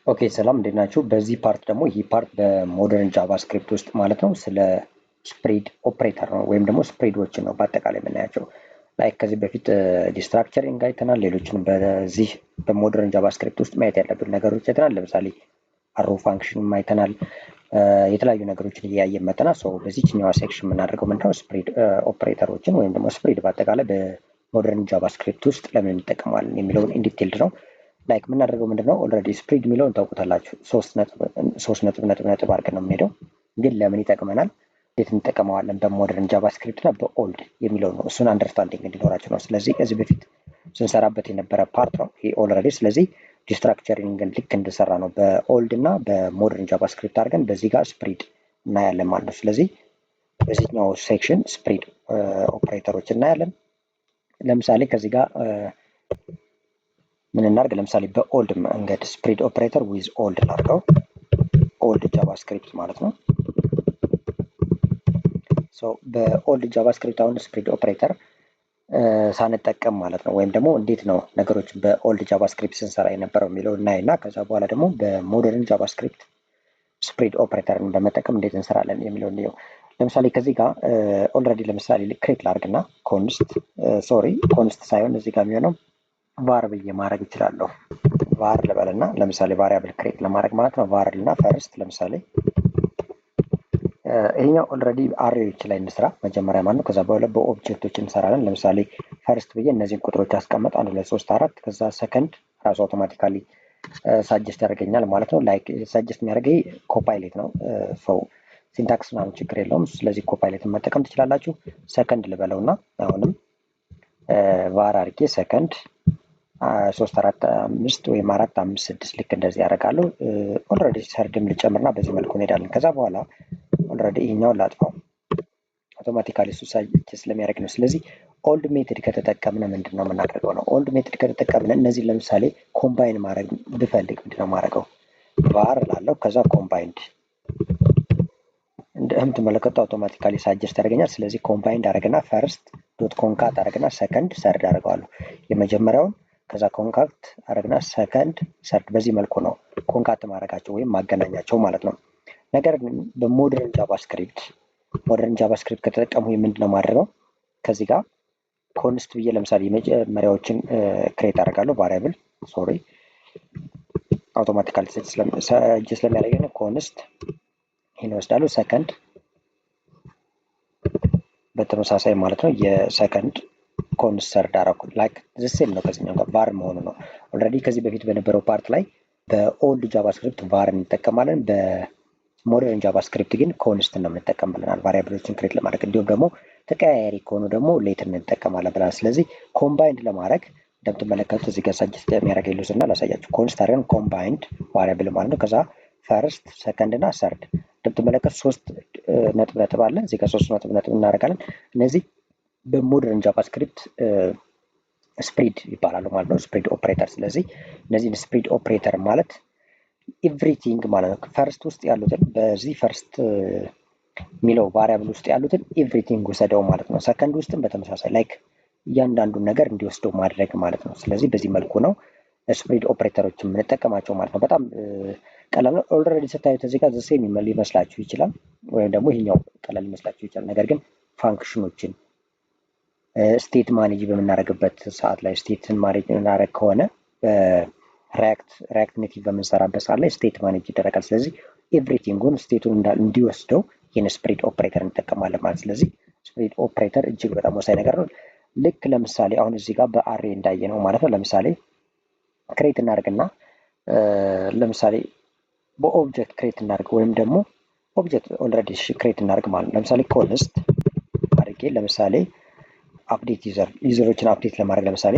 ኦኬ ሰላም እንዴት ናችሁ? በዚህ ፓርት ደግሞ ይህ ፓርት በሞደርን ጃቫስክሪፕት ውስጥ ማለት ነው ስለ ስፕሪድ ኦፕሬተር ነው ወይም ደግሞ ስፕሪዶችን ነው በአጠቃላይ የምናያቸው። ላይክ ከዚህ በፊት ዲስትራክቸሪንግ አይተናል። ሌሎችን በዚህ በሞደርን ጃቫስክሪፕት ውስጥ ማየት ያለብን ነገሮች አይተናል። ለምሳሌ አሮ ፋንክሽን አይተናል። የተለያዩ ነገሮችን እያየን መጠናል። በዚህኛዋ ሴክሽን የምናደርገው ምንድነው ስፕሪድ ኦፕሬተሮችን ወይም ደግሞ ስፕሪድ በአጠቃላይ በሞደርን ጃቫስክሪፕት ውስጥ ለምን እንጠቀማለን የሚለውን ኢንዲቴልድ ነው። ላይክ የምናደርገው ምንድነው ኦልሬዲ ስፕሪድ የሚለውን ታውቁታላችሁ። ሶስት ነጥብ አድርገን ነው የምንሄደው። ግን ለምን ይጠቅመናል፣ እንዴት እንጠቀመዋለን በሞደርን ጃቫስክሪፕት እና በኦልድ የሚለው ነው። እሱን አንደርስታንዲንግ እንዲኖራቸው ነው። ስለዚህ ከዚህ በፊት ስንሰራበት የነበረ ፓርት ነው ይሄ ኦልሬዲ። ስለዚህ ዲስትራክቸሪንግን ልክ እንድሰራ ነው በኦልድ እና በሞደርን ጃቫስክሪፕት አድርገን በዚህ ጋር ስፕሪድ እናያለን ማለት ነው። ስለዚህ በዚህኛው ሴክሽን ስፕሪድ ኦፕሬተሮች እናያለን። ለምሳሌ ከዚህ ጋር ምን እናድርግ? ለምሳሌ በኦልድ መንገድ ስፕሪድ ኦፕሬተር ዊዝ ኦልድ እናድርገው። ኦልድ ጃቫስክሪፕት ማለት ነው። በኦልድ ጃቫስክሪፕት አሁን ስፕሪድ ኦፕሬተር ሳንጠቀም ማለት ነው። ወይም ደግሞ እንዴት ነው ነገሮች በኦልድ ጃቫስክሪፕት ስንሰራ የነበረው የሚለው እናይና ከዛ በኋላ ደግሞ በሞደርን ጃቫስክሪፕት ስፕሪድ ኦፕሬተርን በመጠቀም እንዴት እንሰራለን የሚለው እንየው። ለምሳሌ ከዚህ ጋር ኦልሬዲ ለምሳሌ ክሬት ላድርግና ኮንስት ሳይሆን እዚህ ጋር የሚሆነው ቫር ብዬ ማድረግ እችላለሁ። ቫር ልበልና ለምሳሌ ቫሪያብል ክሬት ለማድረግ ማለት ነው። ቫር እና ፈርስት ለምሳሌ ይሄኛው ኦልሬዲ አሬዎች ላይ እንስራ መጀመሪያ ማለት ነው። ከዛ በኋላ በኦብጀክቶች እንሰራለን። ለምሳሌ ፈርስት ብዬ እነዚህን ቁጥሮች አስቀምጥ 1 2 3 4 ከዛ ሰከንድ ራሱ አውቶማቲካሊ ሳጀስት ያደርገኛል ማለት ነው። ላይክ ሳጀስት የሚያደርገኝ ኮፓይሌት ነው። ሲንታክስ ምናምን ችግር የለውም። ስለዚህ ኮፓይሌትን መጠቀም ትችላላችሁ። ሰከንድ ልበለውና አሁንም ቫር አድርጌ ሰከንድ 3 4 5 ወይም 4 5 6 ልክ እንደዚህ ያደርጋለሁ። ኦልሬዲ ሰርድም ልጨምርና በዚህ መልኩ እንሄዳለን። ከዛ በኋላ ኦልሬዲ ይሄኛውን ላጥፋው አውቶማቲካሊ እሱ ሳጀስት ስለሚያደርግ ነው። ስለዚህ ኦልድ ሜትድ ከተጠቀምን ምንድን ነው የምናደርገው ነው። ኦልድ ሜትድ ከተጠቀምን እነዚህ ለምሳሌ ኮምባይን ማድረግ ብፈልግ ምንድን ነው የማደርገው? ቫር ላለው ከዛ ኮምባይንድ እንደምትመለከቱ አውቶማቲካሊ ሳጀስት ያደርገኛል። ስለዚህ ኮምባይንድ አደረግና ፈርስት ዶት ኮንካት አደረግና ሰከንድ ሰርድ አደርገዋለሁ የመጀመሪያውን ከዛ ኮንካክት አደረግና ሰከንድ ሰርድ። በዚህ መልኩ ነው ኮንካት ማድረጋቸው ወይም ማገናኛቸው ማለት ነው። ነገር ግን በሞደርን ጃቫስክሪፕት ከተጠቀሙ ምንድነው ማድረገው? ከዚህ ጋር ኮንስት ብዬ ለምሳሌ የመጀመሪያዎችን ክሬት አደርጋለሁ። ቫሪያብል አውቶማቲካሊ ሰጀስት ስለሚያደርገኝ ኮንስት ይህን ወስዳለሁ። ሰከንድ በተመሳሳይ ማለት ነው የሰከንድ ኮንሰርድ አደረኩ። ላይክ ዘሴም ነው ከዚህኛው ጋር ቫር መሆኑ ነው። ኦልሬዲ ከዚህ በፊት በነበረው ፓርት ላይ በኦልድ ጃቫስክሪፕት ቫር እንጠቀማለን። በሞደርን ጃቫስክሪፕት ግን ኮንስት ነው የምንጠቀም ብለናል፣ ቫሪያብሎችን ክሬት ለማድረግ እንዲሁም ደግሞ ተቀያያሪ ከሆኑ ደግሞ ሌት እንጠቀማለን ብለናል። ስለዚህ ኮምባይንድ ለማድረግ እንደምትመለከቱት እዚህ ጋር ሳጀስት የሚያደርገኝ ልውስድና ላሳያችሁ። ኮንስት አድርገን ኮምባይንድ ቫሪያብል ማለት ነው። ከዛ ፈርስት ሰከንድ እና ሰርድ እንደምትመለከቱት 3 ነጥብ አለ። እዚህ ጋር 3 ነጥብ እናደርጋለን። እነዚህ በሞደርን ጃቫስክሪፕት ስፕሪድ ይባላሉ ማለት ነው፣ ስፕሪድ ኦፕሬተር። ስለዚህ እነዚህን ስፕሪድ ኦፕሬተር ማለት ኤቭሪቲንግ ማለት ነው። ፈርስት ውስጥ ያሉትን በዚህ ፈርስት የሚለው ቫሪያብል ውስጥ ያሉትን ኤቭሪቲንግ ውሰደው ማለት ነው። ሰከንድ ውስጥም በተመሳሳይ ላይክ እያንዳንዱን ነገር እንዲወስደው ማድረግ ማለት ነው። ስለዚህ በዚህ መልኩ ነው ስፕሪድ ኦፕሬተሮች የምንጠቀማቸው ማለት ነው። በጣም ቀላል ነው። ኦልሬዲ ስታዩት እዚህ ጋር ዘሴም ሊመስላችሁ ይችላል፣ ወይም ደግሞ ይሄኛው ቀላል ሊመስላችሁ ይችላል። ነገር ግን ፋንክሽኖችን ስቴት ማኔጅ በምናደርግበት ሰዓት ላይ ስቴትን ማኔጅ የምናደርግ ከሆነ ሪያክት ኔቲቭ በምንሰራበት ሰዓት ላይ ስቴት ማኔጅ ይደረጋል። ስለዚህ ኤቭሪቲንጉን ስቴቱን እንዲወስደው ይህን ስፕሪድ ኦፕሬተር እንጠቀማለን ማለት። ስለዚህ ስፕሪድ ኦፕሬተር እጅግ በጣም ወሳኝ ነገር ነው። ልክ ለምሳሌ አሁን እዚህ ጋር በአሬ እንዳየ ነው ማለት ነው። ለምሳሌ ክሬት እናደርግና ለምሳሌ በኦብጀክት ክሬት እናደርግ ወይም ደግሞ ኦብጀክት ኦልሬዲ ክሬት እናደርግ ማለት ነው። ለምሳሌ ኮንስት አድርጌ ለምሳሌ አፕዴት ዩዘሮችን አፕዴት ለማድረግ ለምሳሌ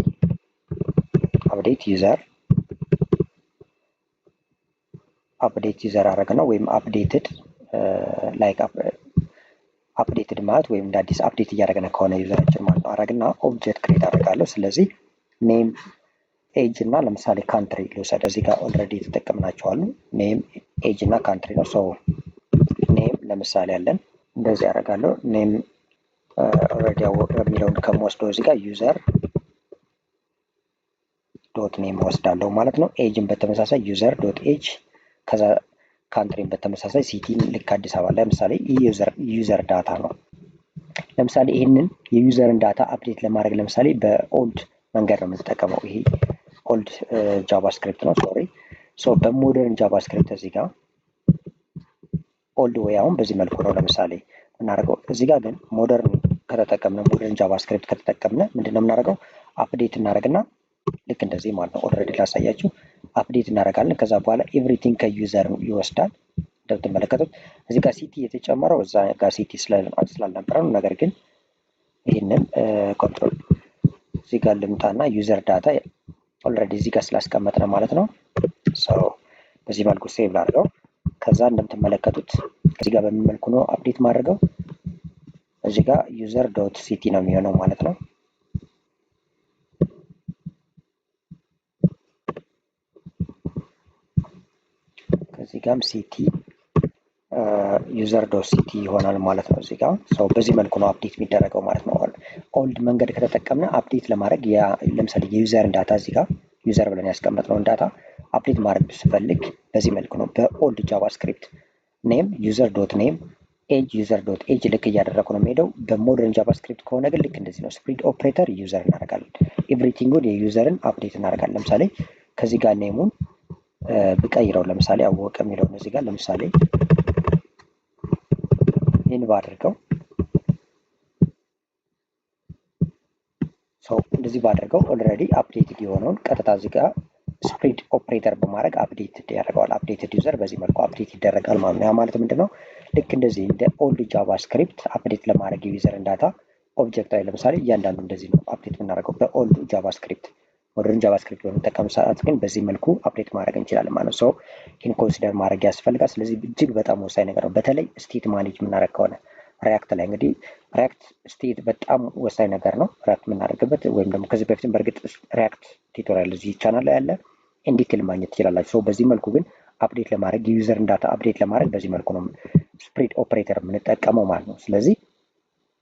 አፕዴት ዩዘር አደረግ ነው ወይም አፕዴትድ ላይክ አፕዴትድ ማለት ወይም እንደ አዲስ አፕዴት እያደረግን ከሆነ ዩዘራችን ማለት ነው። አረግና ኦብጀክት ክሬት አደርጋለሁ። ስለዚህ ኔም ኤጅ እና ለምሳሌ ካንትሪ ልውሰድ። እዚህ ጋር ኦልሬዲ የተጠቀምናቸው አሉ። ኔም ኤጅ እና ካንትሪ ነው። ኔም ለምሳሌ ያለን እንደዚህ ያደርጋለሁ። ኔም ኦልሬዲ የሚለውን ከምወስደው እዚህ ጋር ዩዘር ዶት ኔም ወስዳለሁ ማለት ነው። ኤጅን በተመሳሳይ ዩዘር ዶት ኤጅ፣ ከዛ ካንትሪን በተመሳሳይ ሲቲን ልክ አዲስ አበባ። ለምሳሌ ዩዘር ዳታ ነው። ለምሳሌ ይህንን የዩዘርን ዳታ አፕዴት ለማድረግ ለምሳሌ በኦልድ መንገድ ነው የምንጠቀመው። ይሄ ኦልድ ጃቫስክሪፕት ነው ሶሪ። ሶ በሞደርን ጃቫስክሪፕት እዚህ ጋር ኦልድ ወይ አሁን በዚህ መልኩ ነው ለምሳሌ እናደርገው። እዚህ ጋር ግን ሞደርን ከተጠቀምነ ሞደርን ጃቫስክሪፕት ከተጠቀምነ ምንድነው የምናደርገው? አፕዴት እናደርግና ልክ እንደዚህ ማለት ነው። ኦልሬዲ ላሳያችሁ። አፕዴት እናደርጋለን። ከዛ በኋላ ኤቭሪቲንግ ከዩዘር ይወስዳል። እንደምትመለከቱት እዚህ ጋር ሲቲ የተጨመረው እዛ ጋር ሲቲ ስላልነበረ ነው። ነገር ግን ይህንን ኮንትሮል እዚህ ጋር ልምጣና ዩዘር ዳታ ኦልሬዲ እዚህ ጋር ስላስቀመጥነ ማለት ነው። ሰው በዚህ መልኩ ሴቭ ላድርገው። ከዛ እንደምትመለከቱት እዚህ ጋር በምን መልኩ ነው አፕዴት ማድረገው? እዚህ ጋር ዩዘር ዶት ሲቲ ነው የሚሆነው ማለት ነው። ከዚህ ጋርም ሲቲ ዩዘር ዶት ሲቲ ይሆናል ማለት ነው። እዚህ ጋር ሰው በዚህ መልኩ ነው አፕዴት የሚደረገው ማለት ነው። ኦልድ መንገድ ከተጠቀምነ አፕዴት ለማድረግ ለምሳሌ የዩዘርን ዳታ እዚህ ጋር ዩዘር ብለን ያስቀመጥነውን ዳታ አፕዴት ማድረግ ስፈልግ በዚህ መልኩ ነው። በኦልድ ጃቫስክሪፕት ኔም ዩዘር ዶት ኔም ኤጅ ዩዘር ዶት ኤጅ ልክ እያደረኩ ነው የሚሄደው። በሞደርን ጃቫስክሪፕት ከሆነ ግን ልክ እንደዚህ ነው። ስፕሪድ ኦፕሬተር ዩዘር እናደርጋለን። ኤቭሪቲንጉን የዩዘርን አፕዴት እናደርጋለን። ለምሳሌ ከዚህ ጋር ኔሙን ብቀይረው ለምሳሌ አወቀ የሚለውን እዚህ ጋር ለምሳሌ ይህን ባድርገው ሰው እንደዚህ ባድርገው ኦልሬዲ አፕዴትድ የሆነውን ቀጥታ እዚህ ጋር ስፕሪድ ኦፕሬተር በማድረግ አፕዴት ያደርገዋል። አፕዴትድ ዩዘር በዚህ መልኩ አፕዴት ይደረጋል ማለት ነው። ያ ማለት ምንድነው? ልክ እንደዚህ እንደ ኦልድ ጃቫስክሪፕት አፕዴት ለማድረግ የዩዘርን ዳታ ኦብጀክታዊ ለምሳሌ እያንዳንዱ እንደዚህ ነው አፕዴት የምናደርገው በኦልድ ጃቫስክሪፕት። ሞደርን ጃቫስክሪፕት በምንጠቀም ሰዓት ግን በዚህ መልኩ አፕዴት ማድረግ እንችላለን ማለት ነው። ሰው ይህን ኮንሲደር ማድረግ ያስፈልጋል። ስለዚህ እጅግ በጣም ወሳኝ ነገር ነው። በተለይ ስቴት ማኔጅ የምናደርግ ከሆነ ሪያክት ላይ እንግዲህ ሪያክት ስቴት በጣም ወሳኝ ነገር ነው። ሪያክት የምናደርግበት ወይም ደግሞ ከዚህ በፊትም በእርግጥ ሪያክት ቱቶሪያል እዚህ ቻናል ላይ ያለ ኢንዲቴል ማግኘት ትችላላችሁ። በዚህ መልኩ ግን አፕዴት ለማድረግ የዩዘርን ዳታ አፕዴት ለማድረግ በዚህ መልኩ ነው ስፕሪድ ኦፕሬተር የምንጠቀመው ማለት ነው። ስለዚህ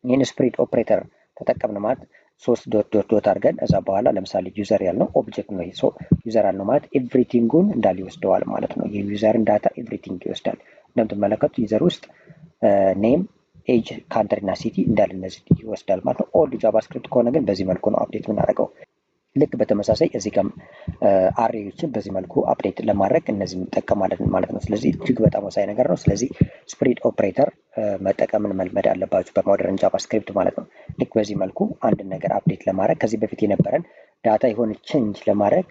ይህን ስፕሪድ ኦፕሬተር ተጠቀምን ማለት ሶስት ዶት ዶት ዶት አድርገን እዛ በኋላ ለምሳሌ ዩዘር ያልነው ኦብጀክት ነው። ይሄ ዩዘር ያልነው ማለት ኤቭሪቲንጉን እንዳለ ይወስደዋል ማለት ነው። የዩዘርን ዳታ ኤቭሪቲንግ ይወስዳል። እንደምትመለከቱት ዩዘር ውስጥ ኔም ኤጅ ካንትሪ እና ሲቲ እንዳለ እነዚህ ይወስዳል ማለት ነው። ኦልድ ጃቫስክሪፕት ከሆነ ግን በዚህ መልኩ ነው አፕዴት የምናደርገው። ልክ በተመሳሳይ እዚህ ጋር አሬዎችን በዚህ መልኩ አፕዴት ለማድረግ እነዚህ እንጠቀማለን ማለት ነው። ስለዚህ እጅግ በጣም ወሳኝ ነገር ነው። ስለዚህ ስፕሪድ ኦፕሬተር መጠቀምን መልመድ አለባችሁ በሞደርን ጃቫስክሪፕት ማለት ነው። ልክ በዚህ መልኩ አንድን ነገር አፕዴት ለማድረግ ከዚህ በፊት የነበረን ዳታ የሆነ ቼንጅ ለማድረግ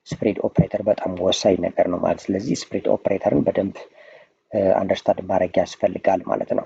ስፕሪድ ኦፕሬተር በጣም ወሳኝ ነገር ነው ማለት። ስለዚህ ስፕሪድ ኦፕሬተርን በደንብ አንደርስታንድ ማድረግ ያስፈልጋል ማለት ነው።